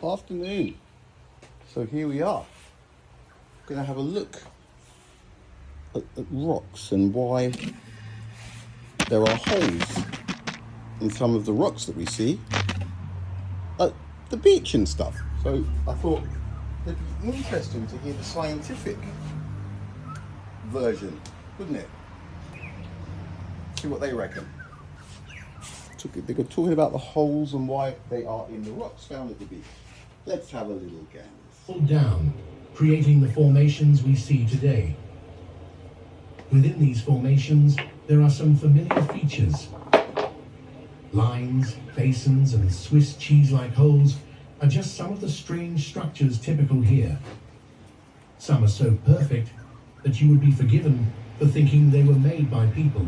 Afternoon. So here we are. Going to have a look at rocks and why there are holes in some of the rocks that we see at the beach and stuff. So I thought it'd be interesting to hear the scientific version, wouldn't it? See what they reckon. They were talking about the holes and why they are in the rocks found at the beach. Let's have a little gander. Down, creating the formations we see today. Within these formations, there are some familiar features. Lines, basins, and Swiss cheese-like holes are just some of the strange structures typical here. Some are so perfect that you would be forgiven for thinking they were made by people.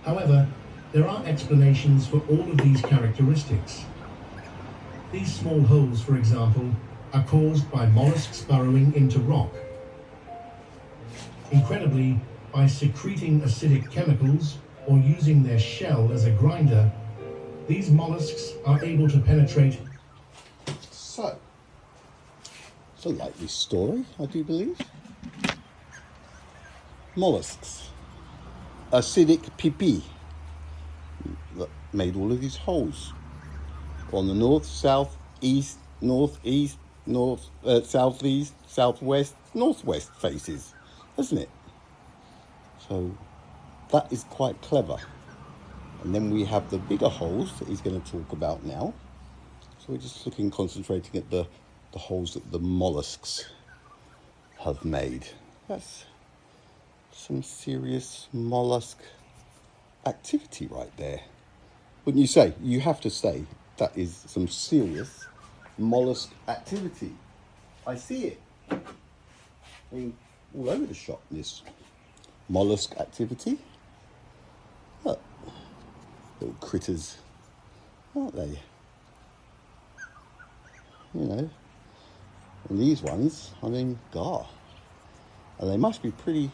However, there are explanations for all of these characteristics. These small holes, for example, are caused by molluscs burrowing into rock. Incredibly, by secreting acidic chemicals or using their shell as a grinder, these molluscs are able to penetrate. So, it's a likely story, I do believe. Molluscs. Acidic pee that made all of these holes on the north, south, east, northeast, southeast, southwest, northwest faces, isn't it? So that is quite clever. And then we have the bigger holes that he's going to talk about now. So we're just concentrating at the holes that the molluscs have made. That's some serious mollusk activity right there. Wouldn't you say? You have to say that is some serious mollusk activity. I see it. I mean, all over the shop, this mollusk activity. Look, little critters, aren't they? You know, and these ones, I mean, God, and they must be pretty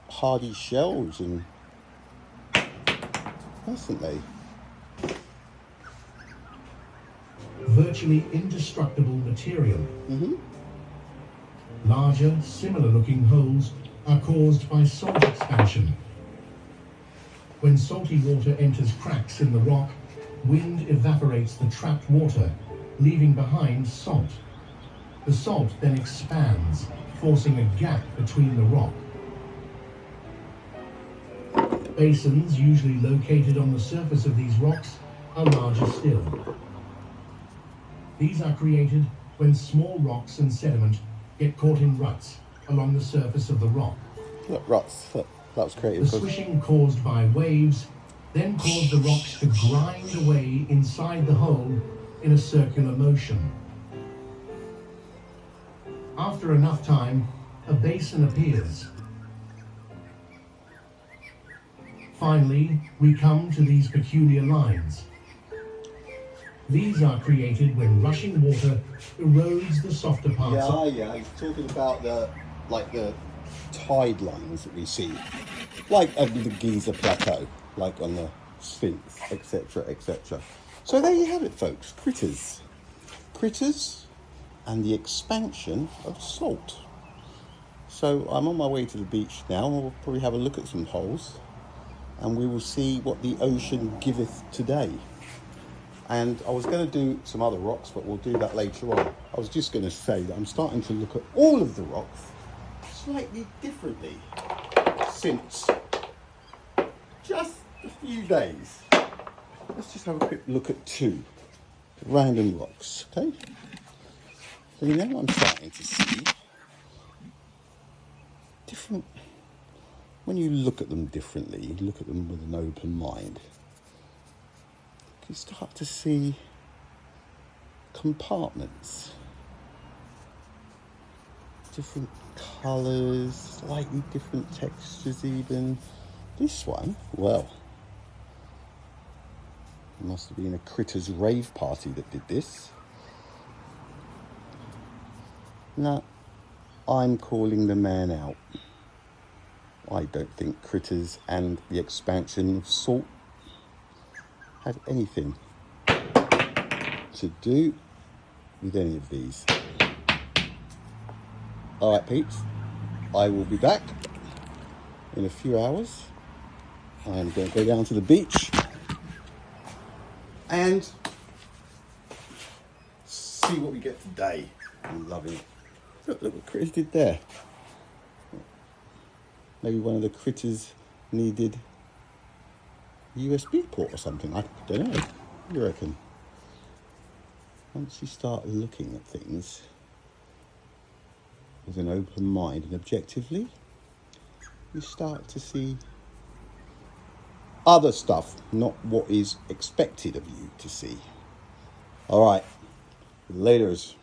hardy shells, and mustn't they? Virtually indestructible material. Mm-hmm. Larger, similar-looking holes are caused by salt expansion. When salty water enters cracks in the rock, wind evaporates the trapped water, leaving behind salt. The salt then expands, forcing a gap between the rock. Basins, usually located on the surface of these rocks, are larger still. These are created when small rocks and sediment get caught in ruts along the surface of the rock. Look, ruts. Look, that was created. The swishing caused by waves then cause the rocks to grind away inside the hole in a circular motion. After enough time, a basin appears. Finally, we come to these peculiar lines. These are created when rushing water erodes the softer parts. Yeah, he's talking about the tide lines that we see, like at the Giza Plateau, like on the Sphinx, etc., etc. So there you have it, folks. Critters, and the expansion of salt. So I'm on my way to the beach now, and we'll probably have a look at some holes, and we will see what the ocean giveth today. And I was going to do some other rocks, but we'll do that later on. I was just going to say that I'm starting to look at all of the rocks slightly differently since just a few days. Let's just have a quick look at two random rocks, okay? So now I'm starting to see different, when you look at them differently, you look at them with an open mind, you start to see compartments, different colours, slightly different textures even. This one, well, it must have been a critters rave party that did this. Now, I'm calling the man out. I don't think critters and the expansion of salt have anything to do with any of these. All right, peeps, I will be back in a few hours. I'm going to go down to the beach and see what we get today. I'm loving it. Look what critters did there. Maybe one of the critters needed a USB port or something. I don't know. What do you reckon? Once you start looking at things with an open mind and objectively, you start to see other stuff, not what is expected of you to see. All right, laters.